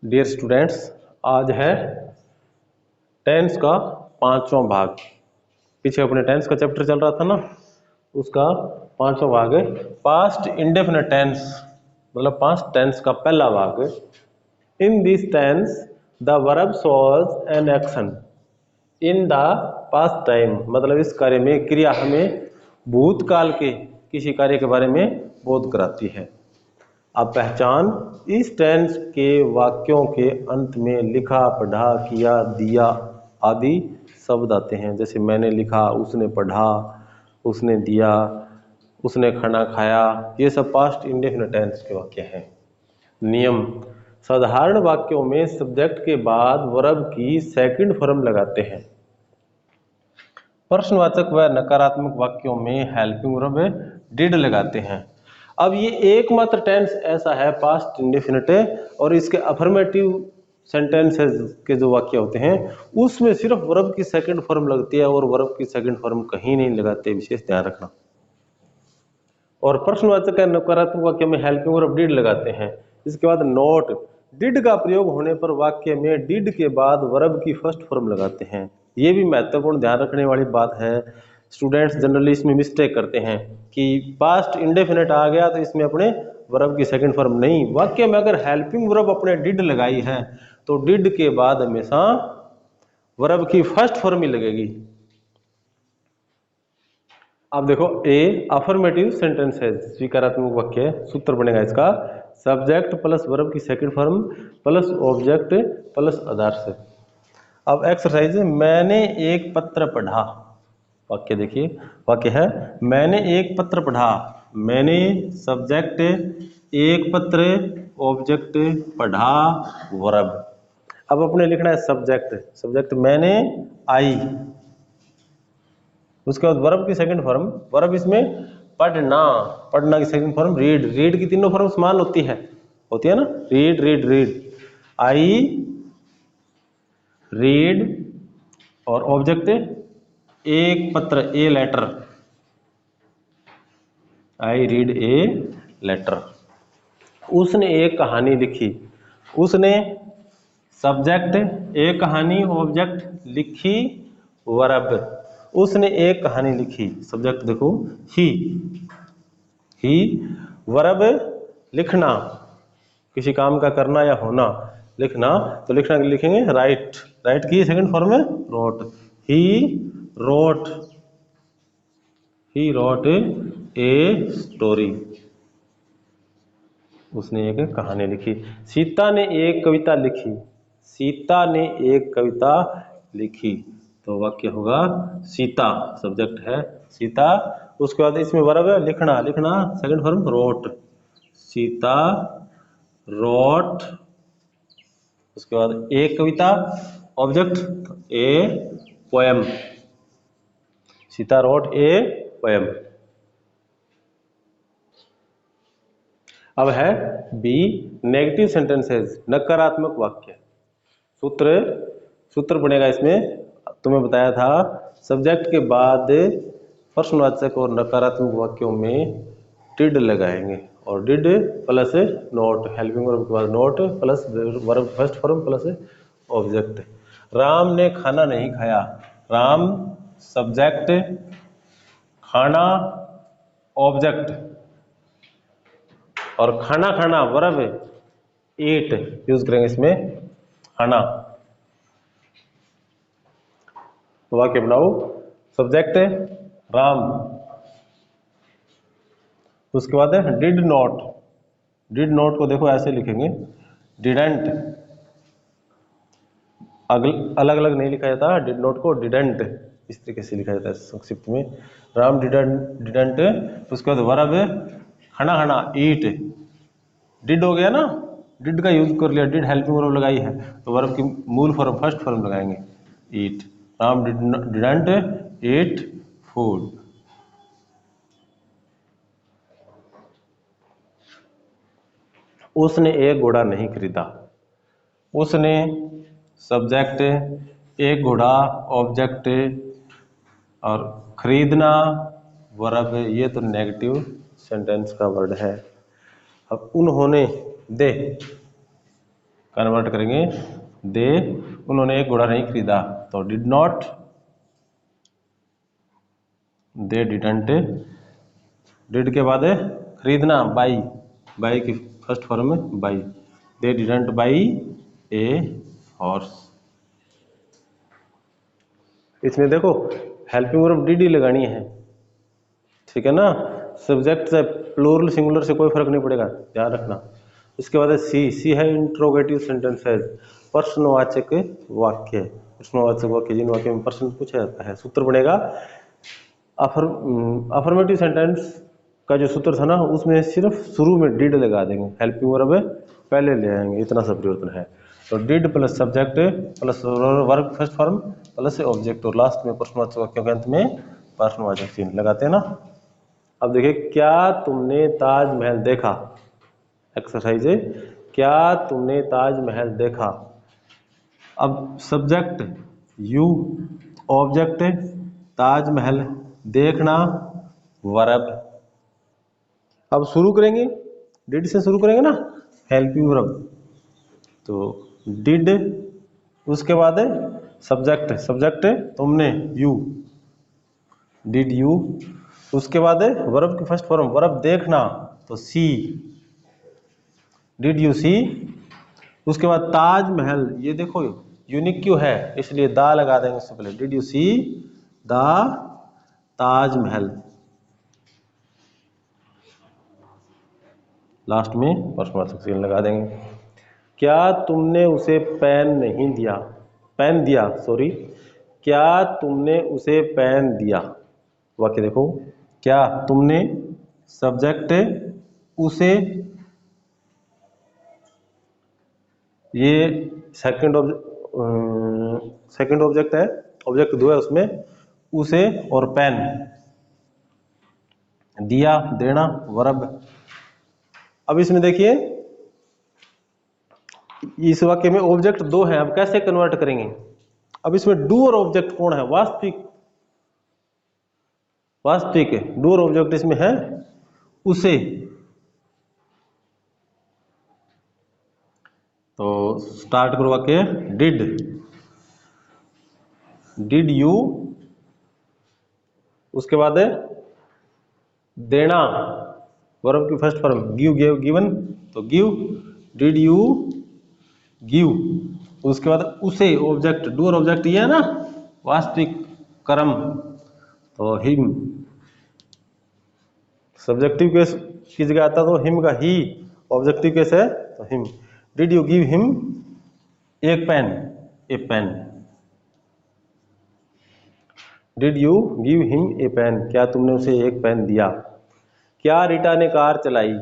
Dear students, आज है tense का 5वां भाग। पीछे अपने टेंस का चैप्टर चल रहा था ना, उसका 5वां भाग है पास्ट इंडेफिनिट टेंस, मतलब पास्ट टेंस का पहला भाग। In this tense the verb shows an action in the past time, मतलब इस कार्य में क्रिया हमें भूतकाल के किसी कार्य के बारे में बोध कराती है। अब पहचान, इस टेंस के वाक्यों के अंत में लिखा, पढ़ा, किया, दिया आदि शब्द आते हैं। जैसे मैंने लिखा, उसने पढ़ा, उसने दिया, उसने खाना खाया, ये सब पास्ट इंडेफिनिट टेंस के वाक्य हैं। नियम, साधारण वाक्यों में सब्जेक्ट के बाद वर्ब की सेकंड फॉर्म लगाते हैं। प्रश्नवाचक व नकारात्मक वाक्यों में हेल्पिंग वर्ब डिड लगाते हैं। अब ये एकमात्र टेंस ऐसा है पास्ट इंडेफिनिट है, और इसके अफर्मेटिव सेंटेंसेस के जो वाक्य होते हैं उसमें सिर्फ वर्ब की सेकंड फॉर्म लगती है और वर्ब की सेकंड फॉर्म कहीं नहीं लगाते, विशेष ध्यान रखना। और प्रश्नवाचक नकारात्मक वाक्य में हेल्पिंग वर्ब डिड लगाते हैं। इसके बाद नोट, डिड का प्रयोग होने पर वाक्य में डिड के बाद वर्ब की फर्स्ट फॉर्म लगाते हैं। ये भी महत्वपूर्ण ध्यान रखने वाली बात है। स्टूडेंट्स जनरली इसमें मिस्टेक करते हैं कि पास्ट इंडेफिनिट आ गया तो इसमें अपने वर्ब की सेकंड फॉर्म नहीं। वाक्य में अगर हेल्पिंग वर्ब अपने डिड लगाई है तो डिड के बाद हमेशा वर्ब की फर्स्ट फॉर्म ही लगेगी। अब देखो, ए अफर्मेटिव सेंटेंस है, स्वीकारात्मक वाक्य। सूत्र बनेगा इसका सब्जेक्ट प्लस वर्ब की second form plus object plus आदर्श। अब एक्सरसाइज, मैंने एक पत्र पढ़ा। वाक्य देखिए, वाक्य है मैंने एक पत्र पढ़ा। मैंने सब्जेक्ट, एक पत्र ऑब्जेक्ट, पढ़ा वर्ब। अब अपने लिखना है सब्जेक्ट, सब्जेक्ट मैंने आई, उसके बाद वर्ब की सेकंड फॉर्म, वर्ब इसमें पढ़ना, पढ़ना की सेकंड फॉर्म रीड। रीड की तीनों फॉर्म समान होती है ना, read read read, I read, और ऑब्जेक्ट एक पत्र, a letter, I read a letter. उसने एक कहानी लिखी। उसने सब्जेक्ट, एक कहानी, ऑब्जेक्ट लिखी वर्ब। उसने एक कहानी लिखी, सब्जेक्ट देखो ही वर्ब लिखना, किसी काम का करना या होना, लिखना। तो लिखना लिखेंगे राइट, राइट की सेकंड फॉर्म है wrote. He wrote, he wrote a story, उसने एक कहानी लिखी। सीता ने एक कविता लिखी। सीता ने एक कविता लिखी, तो वाक्य होगा सीता, सब्जेक्ट है सीता। उसके बाद इसमें वर्ब है लिखना, लिखना second form wrote, Sita wrote. उसके बाद एक कविता, object a poem, Sita wrote a poem. अब है बी नेगेटिव सेंटेंसेस, नकारात्मक वाक्य। सूत्र बनेगा इसमें, तुम्हें बताया था सब्जेक्ट के बाद प्रश्नवाचक और नकारात्मक वाक्यों में डिड लगाएंगे, और did plus note, helping verb के बाद note plus verb first form plus object. Ram ने खाना नहीं खाया। राम सब्जेक्ट, खाना ऑब्जेक्ट, और खाना खाना वर्ब ईट यूज करेंगे इसमें, खाना। तो वाक्य बनाओ, सब्जेक्ट राम, उसके बाद है डिड नॉट। डिड नॉट को देखो ऐसे लिखेंगे, डिडेंट, अलग अलग नहीं लिखा जाता डिड नॉट को, डिडेंट इस तरीके से लिखा जाता है संक्षिप्त में। राम डिडेंट, उसके बाद वर्ब खाना खाना ईट, डिड हो गया ना, डिड का यूज कर लिया, डिड हेल्पिंग वर्ब लगाई है तो वर्ब की मूल फॉर्म फर्स्ट फॉर्म लगाएंगे eat. Ram didn't eat food. उसने एक घोड़ा नहीं खरीदा। उसने सब्जेक्ट, एक घोड़ा ऑब्जेक्ट, और खरीदना वर्ब। ये तो नेगेटिव सेंटेंस का वर्ड है। अब उन्होंने, दे कन्वर्ट करेंगे दे, उन्होंने एक घोड़ा नहीं खरीदा, तो did not, they didn't, did के बाद है खरीदना, बाई, बाई की फर्स्ट फॉर्म में by, they didn't by a horse. इसमें देखो हेल्पिंग वर्ब डिड ही लगानी है, ठीक है ना, सब्जेक्ट से प्लूरल सिंगुलर से कोई फर्क नहीं पड़ेगा, ध्यान रखना। इसके बाद है सी, सी है इंट्रोगेटिव सेंटेंसेस, प्रश्नवाचक वाक्य, प्रश्नवाचक वाक्य जिन वाक्य में प्रश्न पूछा जाता है। सूत्र बनेगा अफर्मेटिव सेंटेंस का जो सूत्र था ना, उसमें सिर्फ शुरू में डिड लगा देंगे, हेल्पिंग वर्ब पहले ले आएंगे, इतना सा परिवर्तन है। तो did plus subject plus verb first form plus object और लास्ट में प्रश्नवाचक वाक्यों के अंत में प्रश्नवाचक चिन्ह लगाते हैं ना। अब देखिए, क्या तुमने ताजमहल देखा, एक्सरसाइज है, क्या तुमने ताजमहल देखा। अब सब्जेक्ट यू, ऑब्जेक्ट ताजमहल, देखना वर्ब। अब शुरू करेंगे डिड से, शुरू करेंगे ना हेल्पिंग वर्ब, तो डिड, उसके बाद है सब्जेक्ट, सब्जेक्ट तुमने यू, डिड यू, उसके बाद है वर्ब की फर्स्ट फॉर्म वर्ब देखना, तो सी, डिड यू सी, उसके बाद ताजमहल, ये देखो यूनिक क्यों है इसलिए दा लगा देंगे उससे पहले, did you see the Taj Mahal, last में प्रश्नवाचक चिन्ह लगा देंगे। क्या तुमने उसे पेन नहीं दिया, पेन दिया सॉरी, क्या तुमने उसे पेन दिया। वाक्य देखो, क्या तुमने, सब्जेक्ट उसे, ये सेकंड ऑब्जेक्ट है, ऑब्जेक्ट दो है उसमें, उसे और पेन, दिया देना वर्ब। अब इसमें देखिए इस वाक्य में ऑब्जेक्ट दो है, अब कैसे कन्वर्ट करेंगे। अब इसमें डू और ऑब्जेक्ट कौन है, वास्तविक, वास्तविक है, डू और ऑब्जेक्ट इसमें है उसे। तो स्टार्ट करो वाक्य, डिड, डिड यू, उसके बाद है देना वर्ब की first form give, gave, given, तो गिव, डिड यू गिव, उसके बाद उसे ऑब्जेक्ट, डू और ऑब्जेक्ट ये है ना वास्तविक कर्म, तो हिम, सब्जेक्टिव केस की जगह आता तो हिम का ही, ऑब्जेक्टिव केस है तो him. Did you give him एक pen, a pen, did you give him a pen, क्या तुमने उसे एक पेन दिया। क्या रीटा ने कार चलाई,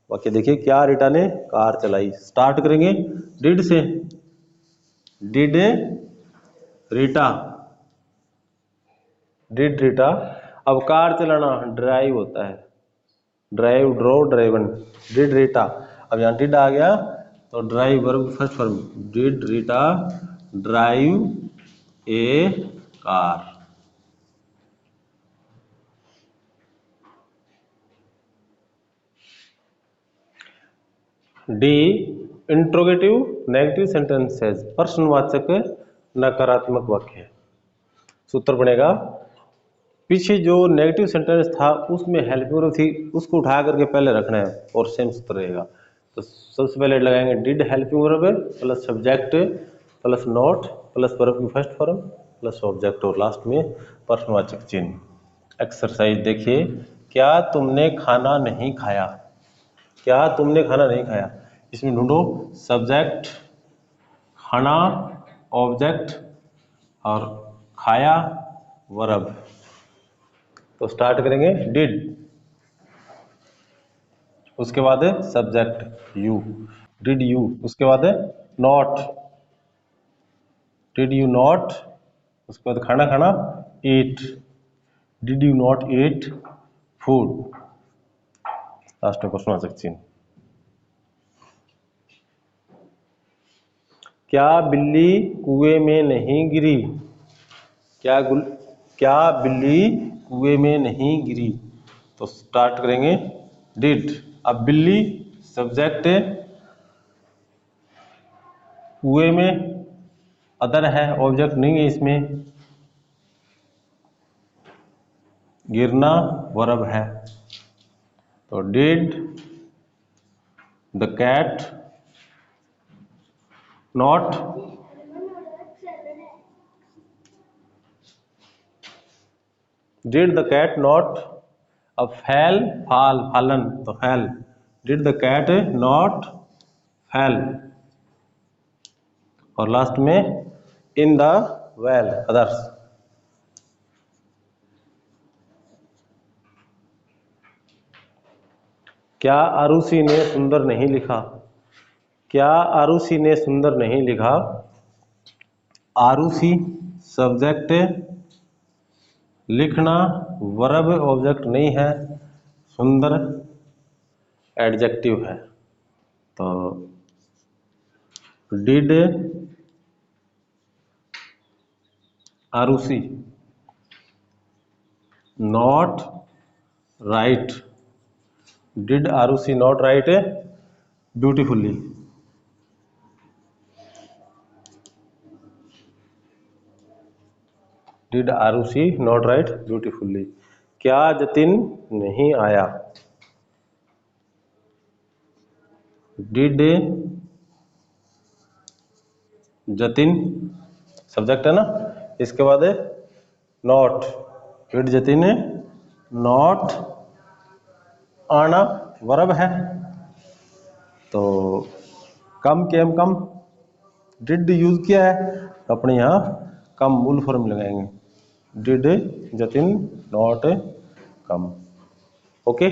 वाक्य देखिए, क्या रीटा ने कार चलाई। स्टार्ट करेंगे डिड से, डिड रीटा, डिड रीटा। अब कार चलाना ड्राइव होता है, drive, drove, driven, did Rita. अब यहाँ डिड आ गया तो drive verb first form, did Rita drive a car. The interrogative negative sentences, प्रश्नवाचक नकारात्मक वाक्य। सूत्र बनेगा, पीछे जो नेगेटिव सेंटेंस था उसमें हेल्पिंग वर्ब थी, उसको उठा करके पहले रखना है और सेम सूत्र रहेगा। तो सबसे पहले लगाएंगे did helping verb plus subject plus not plus verb की फर्स्ट फॉर्म प्लस ऑब्जेक्ट और लास्ट में प्रश्नवाचक चिन्ह। एक्सरसाइज देखिए, क्या तुमने खाना नहीं खाया, क्या तुमने खाना नहीं खाया। इसमें ढूंढो सब्जेक्ट, खाना ऑब्जेक्ट और खाया वर्ब। तो स्टार्ट करेंगे डिड, उसके बाद है सब्जेक्ट यू, डिड यू, उसके बाद है नॉट, डिड यू नॉट, उसके बाद खाना खाना eat, did you not eat food, last में प्रश्नवाचक चिन्ह। क्या बिल्ली कुएं में नहीं गिरी, क्या बिल्ली कुएं में नहीं गिरी। तो स्टार्ट करेंगे डिड। अब बिल्ली सब्जेक्ट कुएं में अदर है, ऑब्जेक्ट नहीं है इसमें। गिरना वर्ब है, तो did the cat not did the cat not, अब फैल फाल फालन तो फैल, डिड द कैट नॉट फैल, और लास्ट में इन द वेल अदर्स। क्या आरुषि ने सुंदर नहीं लिखा? क्या आरुषि ने सुंदर नहीं लिखा? आरुषि सब्जेक्ट, लिखना वर्ब ऑब्जेक्ट नहीं है, सुंदर एडजेक्टिव है। तो did Aarushi not write, did Aarushi not write beautifully? Did Aarushi not write beautifully? क्या जतिन नहीं आया? डिड जतिन सब्जेक्ट है ना, इसके बाद नॉट, डिड जतिन नॉट आना वर्ब है, तो कम केम कम डिड यूज किया है, तो अपने यहाँ कम मूल फॉर्म लगाएंगे, did Jatin not come. Okay.